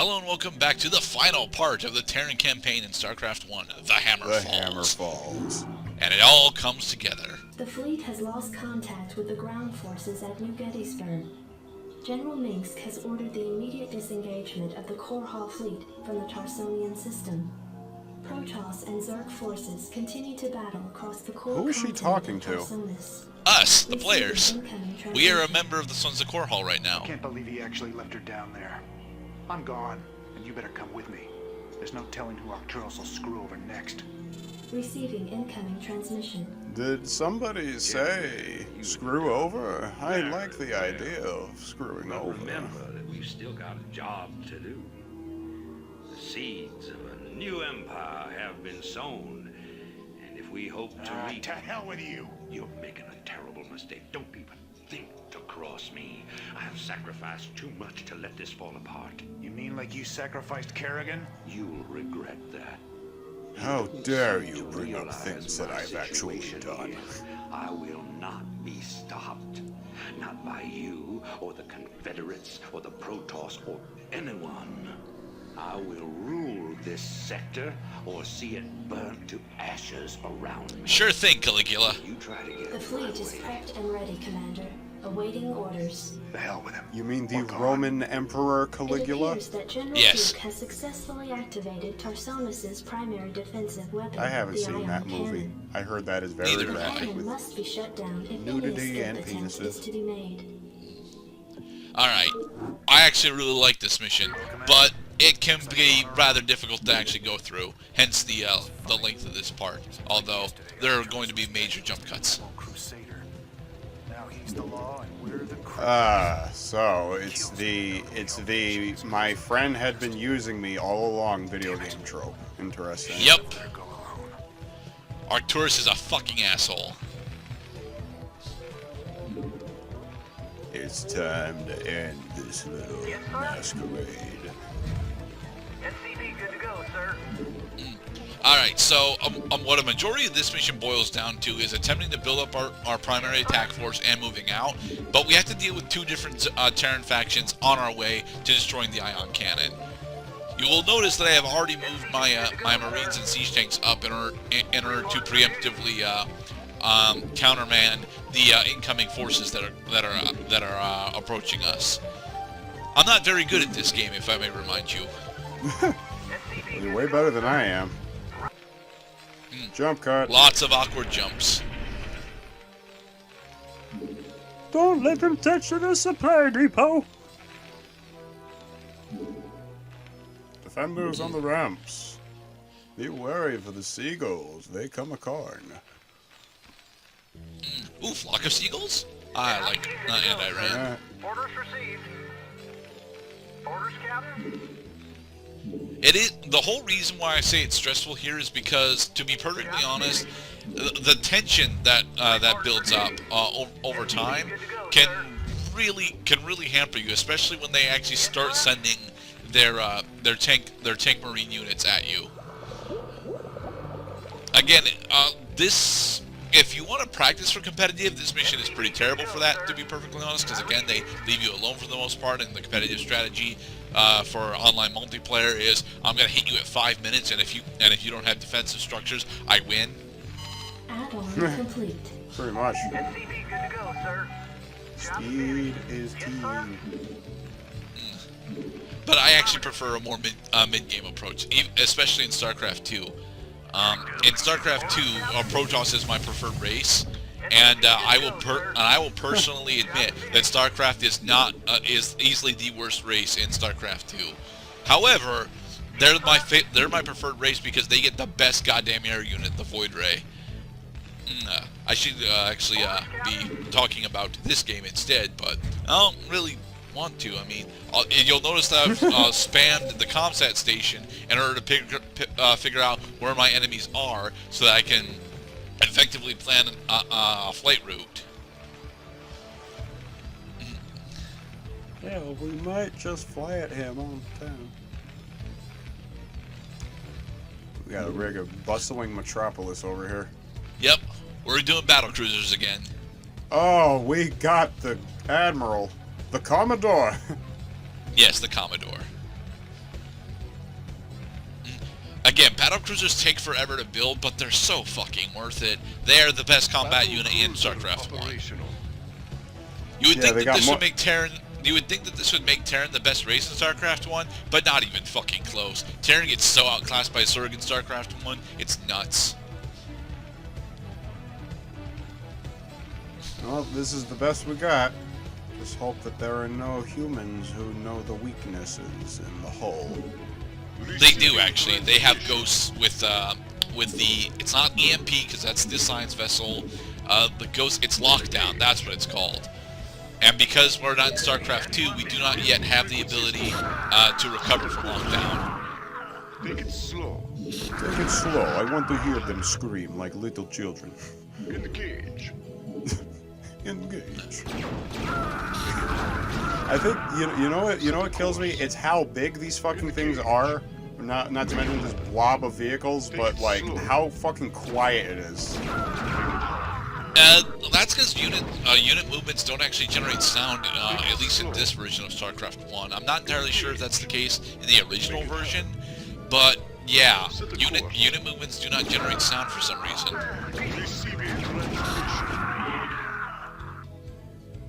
Hello and welcome back to the final part of the Terran campaign in Starcraft 1, The Hammer Falls. The Hammer Falls. And it all comes together. The fleet has lost contact with the ground forces at New Gettysburg. General Minsk has ordered the immediate disengagement of the Korhal fleet from the Tarsonian system. Protoss and Zerg forces continue to battle across the core. Who is she talking to? Us, the players. We are a member of the Sons of Korhal right now. I can't believe he actually left her down there. I'm gone, and you better come with me. There's no telling who Arcturus will screw over next. Receiving incoming transmission. Did somebody say screw over? I like the idea of screwing But over. remember that we've still got a job to do. The seeds of a new empire have been sown, and if we hope to reach... To hell with you! You're making a terrible mistake. Don't even think to cross me. I have sacrificed too much to let this fall apart. You mean like you sacrificed Kerrigan? You'll regret that. How dare you To bring up realize things that my I've actually situation done? here, I will not be stopped. Not by you, or the Confederates, or the Protoss, or anyone. I will rule this sector, or see it burnt to ashes around me. Sure thing, Caligula. You try to get The fleet is prepped and ready, Commander, awaiting orders. The hell with him. You mean the We're gone. Roman Emperor It Caligula? appears that General Yes. Duke has successfully activated Tarsonis's primary defensive weapon, I haven't the seen ion that movie. cannon. I heard that is very Neither The have I. graphic cannon with must be shut down if nudity any and escape attempt is penises. to be made. Alright, I actually really like this mission, but it can be rather difficult to actually go through, hence the length of this part, although there are going to be major jump cuts. Crusader. Now he's the law and we're the So it's the my friend had been using me all along video game trope. Interesting. Yep, go alone. Arcturus is a fucking asshole. It's time to end this little masquerade. SCV good to go, sir. Alright, so what a majority of this mission boils down to is attempting to build up our primary attack force and moving out, but we have to deal with two different Terran factions on our way to destroying the ion cannon. You will notice that I have already moved my my Marines and siege tanks up in order to preemptively counterman the incoming forces that are approaching us. I'm not very good at this game, if I may remind you. You're way better than I am. Jump cut. Lots of awkward jumps. Don't let them touch the supply depot. Defenders on the ramps. Be wary for the seagulls. They come a-carn. Ooh, flock of seagulls? I like anti-ran. Orders received. Orders, Captain? It is the whole reason why I say it's stressful here is because, to be perfectly honest, the tension that that builds up over time can really hamper you, especially when they actually start sending their tank marine units at you. Again, this. If you want to practice for competitive, this mission is pretty terrible for that, to be perfectly honest, because again, they leave you alone for the most part, and the competitive strategy for online multiplayer is, I'm going to hit you at 5 minutes, and if you don't have defensive structures, I win. Add-on complete. Pretty much. SCV good to go, sir. Speed is key. But I actually prefer a more mid-game approach, especially in Starcraft 2. In Starcraft 2, Protoss is my preferred race, and I will personally admit that Starcraft is easily the worst race in Starcraft 2. However, they're my preferred race because they get the best goddamn air unit, the Void Ray. I should actually be talking about this game instead, but I don't really want to. I mean, you'll notice that I've spammed the ComSat station in order to figure out where my enemies are so that I can effectively plan a flight route. Yeah, we might just fly at him on town. We got a rig of bustling metropolis over here. Yep, we're doing battle cruisers again. Oh, we got the Admiral. The Commodore. Yes, the Commodore. Again, battlecruisers take forever to build, but they're so fucking worth it. They're the best combat unit in StarCraft 1. You would think that this would make Terran. You would think that this would make Terran the best race in StarCraft 1, but not even fucking close. Terran gets so outclassed by Zerg in StarCraft 1, it's nuts. Well, this is the best we got. Just hope that there are no humans who know the weaknesses in the hull. They do actually. They have ghosts with the. It's not EMP because that's the science vessel. The ghost. It's lockdown. That's what it's called. And because we're not in StarCraft 2, we do not yet have the ability to recover from lockdown. Take it slow. Take it slow. I want to hear them scream like little children. Engage. Engage. I think you know what kills me? It's how big these fucking things are. Not to mention this blob of vehicles, but like how fucking quiet it is. That's because unit movements don't actually generate sound, at least in this version of StarCraft 1. I'm not entirely sure if that's the case in the original version, but yeah, unit movements do not generate sound for some reason.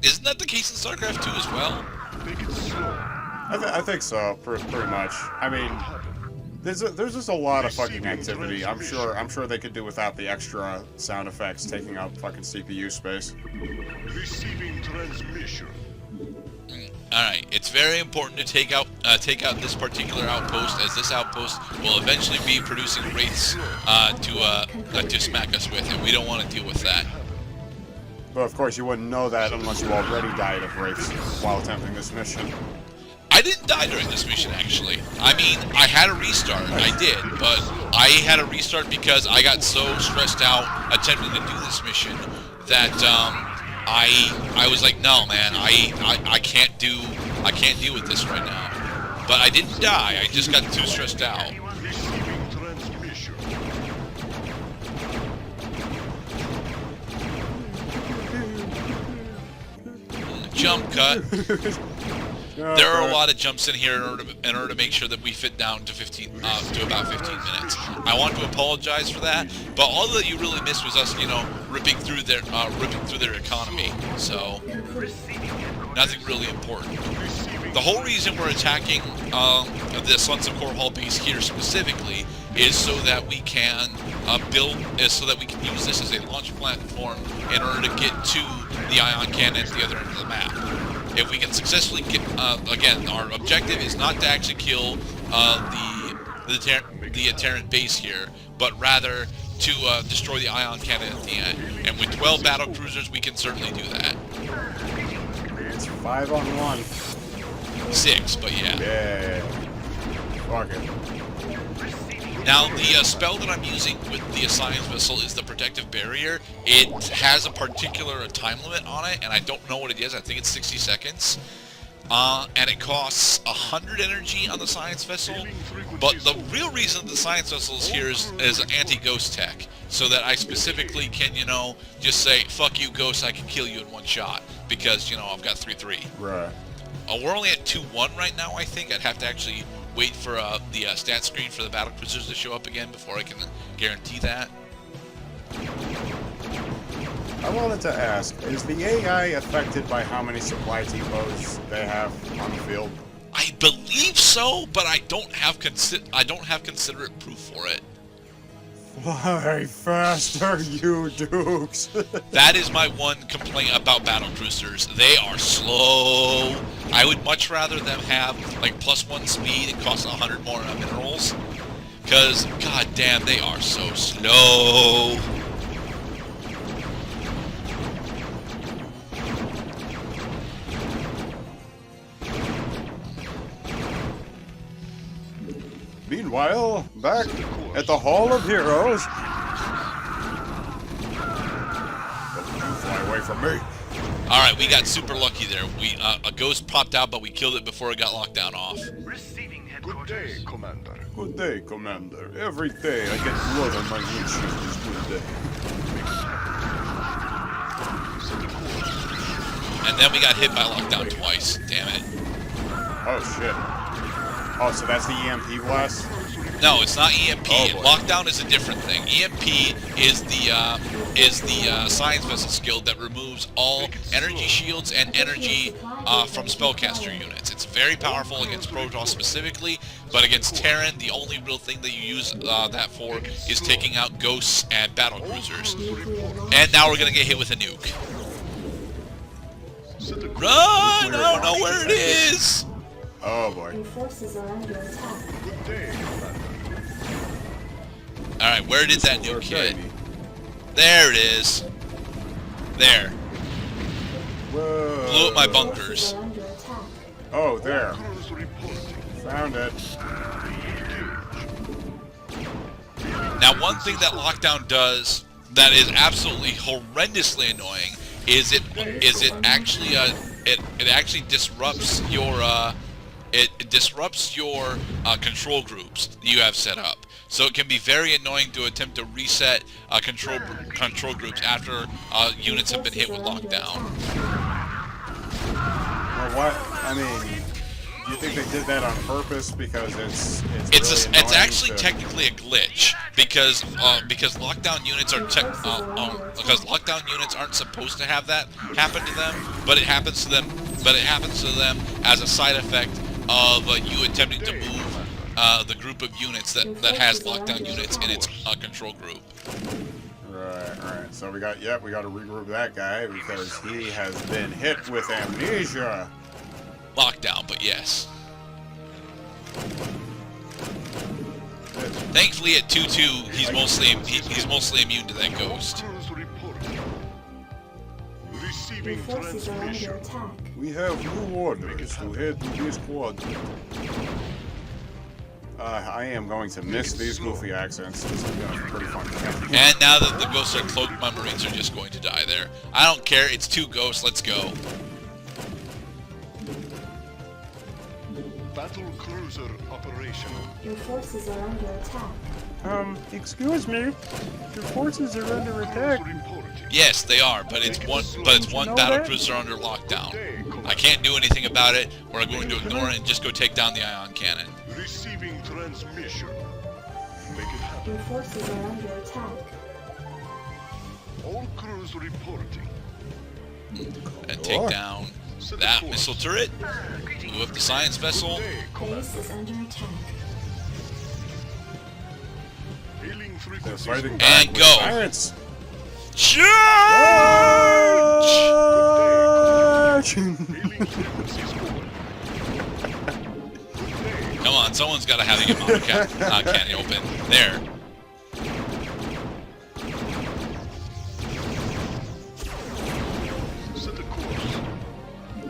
Isn't that the case in StarCraft 2 as well? I think so, pretty much. I mean, there's just a lot of fucking activity. I'm sure they could do without the extra sound effects taking up fucking CPU space. Receiving transmission. Alright, it's very important to take out this particular outpost, as this outpost will eventually be producing wraiths to smack us with, and we don't want to deal with that. But of course, you wouldn't know that unless you already died of wraiths while attempting this mission. I didn't die during this mission, actually. I mean, I had a restart. I did, but I had a restart because I got so stressed out attempting to do this mission that I was like, no, man, I can't deal with this right now. But I didn't die. I just got too stressed out. Jump cut. There are a lot of jumps in here in order to make sure that we fit down to about 15 minutes. I want to apologize for that, but all that you really missed was us, ripping through their economy. So nothing really important. The whole reason we're attacking the Sons of Core base here specifically is so that we can use this as a launch platform in order to get to the ion cannon at the other end of the map. If we can successfully get, again, our objective is not to actually kill the Terran base here, but rather to destroy the ion cannon at the end. And with 12 battle cruisers, we can certainly do that. It's 5-on-1. 6, but yeah. Yeah. Fuck it. Now, the spell that I'm using with the Science Vessel is the Protective Barrier. It has a particular time limit on it, and I don't know what it is. I think it's 60 seconds. And it costs 100 energy on the Science Vessel. But the real reason the Science Vessel is here is anti-ghost tech. So that I specifically can, just say, fuck you, ghost, I can kill you in one shot. Because, I've got 3-3. Right. We're only at 2-1 right now, I think. I'd have to actually wait for the stat screen for the battle cruisers to show up again before I can guarantee that. I wanted to ask, is the AI affected by how many supply depots they have on the field? I believe so, but I don't have considerate proof for it. Fly faster, you Dukes! That is my one complaint about battle cruisers. They are slow. I would much rather them have like +1 speed and cost 100 more minerals. Cause goddamn, they are so slow. Meanwhile, back at the Hall of Heroes. Don't you fly away from me. Alright, we got super lucky there. A ghost popped out, but we killed it before it got locked down off. Receiving Good headquarters. day, Commander. Good day, Commander. Every day I get blood on my windshield is good day. And then we got hit by lockdown twice. Damn it. Oh shit. Oh, so that's the EMP blast? No, it's not EMP. Oh, boy. Lockdown is a different thing. EMP is the science vessel skill that removes all energy shields and energy from spellcaster units. It's very powerful against Protoss specifically, but against Terran, the only real thing that you use that for is taking out ghosts and battle cruisers. And now we're gonna get hit with a nuke. Run! I don't know where it is. Oh boy. Your forces are under attack. All right, where did that nuke hit? There it is. There. Whoa. Blew up my Forces bunkers. are under attack. Oh, there. Crews reporting. Found it. Now, one thing that Lockdown does that is absolutely horrendously annoying is it actually it actually disrupts your control groups that you have set up. So it can be very annoying to attempt to reset control groups after units have been hit with Lockdown. Well, what? I mean, do you think they did that on purpose because it's really It's annoying actually to- technically a glitch because lockdown units are because lockdown units aren't supposed to have that happen to them, but it happens to them. But it happens to them as a side effect of you attempting to move the group of units that has lockdown units in its control group. Right. So we got to regroup that guy because he has been hit with amnesia. Lockdown, but yes. Thankfully, at 2-2, he's mostly immune to that ghost. Crews reporting. Your Receiving forces are under transmission. attack. We have new orders to head to this quadrant. I am going to miss these goofy accents. This is gonna be pretty fun. And now that the ghosts are cloaked, my Marines are just going to die there. I don't care. It's 2 ghosts. Let's go. Battle cruiser operational. Your forces are under attack. Excuse me. Your forces are under attack. Crews reporting. Yes, they are, but it's one battle cruiser under lockdown. I can't do anything about it. We're going to ignore it and just go take down the ion cannon. Receiving transmission. Make it happen. Your forces are under attack. All crews reporting. And take down that missile turret. Blew up the science vessel. Base is under attack. Hailing They're frequencies. fighting back And with go. sirens. Charge! Hailing frequencies forward. Come on, someone's got to have the amount of cannon open. There. Set a course.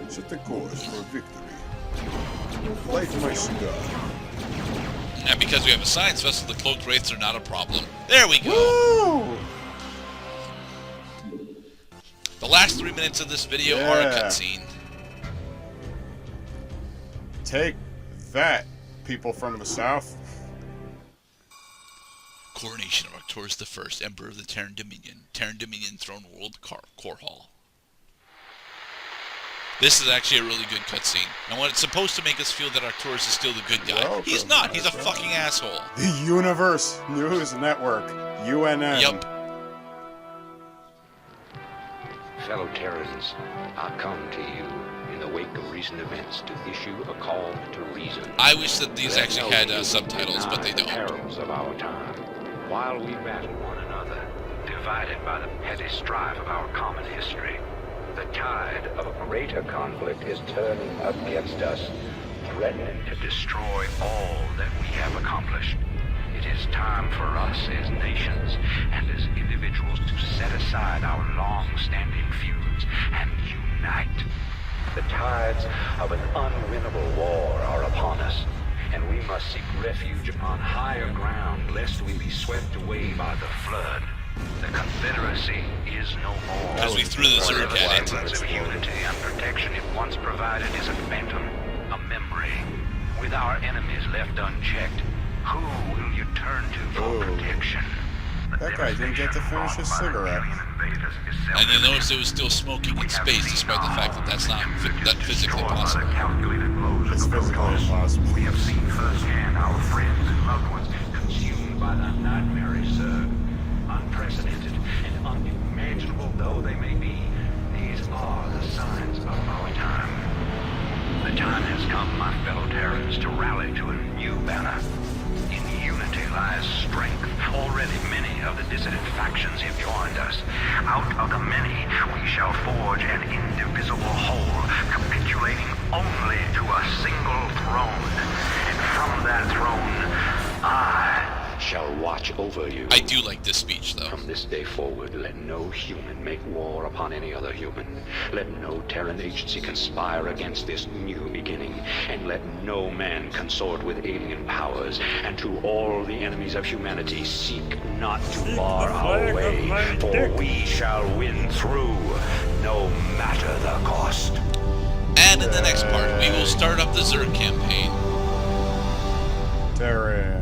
Set the course for victory. Your Light forces my are under cigar. attack. And because we have a science vessel, the cloaked wraiths are not a problem. There we go. Woo! The last 3 minutes of this video are a Yeah. cutscene. Take that, people from the south. Coronation of Arcturus I, Emperor of the Terran Dominion. Terran Dominion Throne World Core Hall. This is actually a really good cutscene. And what it's supposed to make us feel that Arcturus is still the good guy. Welcome. He's not. He's a fucking asshole. The Universe News Network, UNN. Yup. Fellow Terrans, I come to you in the wake of recent events to issue a call to reason. I wish that these Let actually no had evil subtitles, but they deny the don't. perils of our time, while we battle one another, divided by the petty strife of our common history. The tide of a greater conflict is turning against us, threatening to destroy all that we have accomplished. It is time for us as nations and as individuals to set aside our long-standing feuds and unite. The tides of an unwinnable war are upon us, and we must seek refuge upon higher ground lest we be swept away by the flood. The Confederacy is no more. Because we threw the Zerg at it. Semblance of unity and protection it once provided is a phantom, a memory. With our enemies left unchecked, who will you turn to for Ooh. protection? That guy didn't get to finish his cigarette. And you'll notice it was still smoking in space, despite the fact that that's not physically possible. It's physically impossible. We have seen firsthand our friends and loved ones are not merry, sir. Unprecedented and unimaginable though they may be, these are the signs of our time. The time has come, my fellow Terrans, to rally to a new banner. In unity lies strength. Already many of the dissident factions have joined us. Out of the many, we shall forge an indivisible whole, capitulating only to a single throne. And from that throne, I shall watch over you. I do like this speech, though. From this day forward, let no human make war upon any other human. Let no Terran agency conspire against this new beginning. And let no man consort with alien powers. And to all the enemies of humanity, seek not to bar our way. For we shall win through, no matter the cost. And in the next part, we will start up the Zerg campaign. Terran.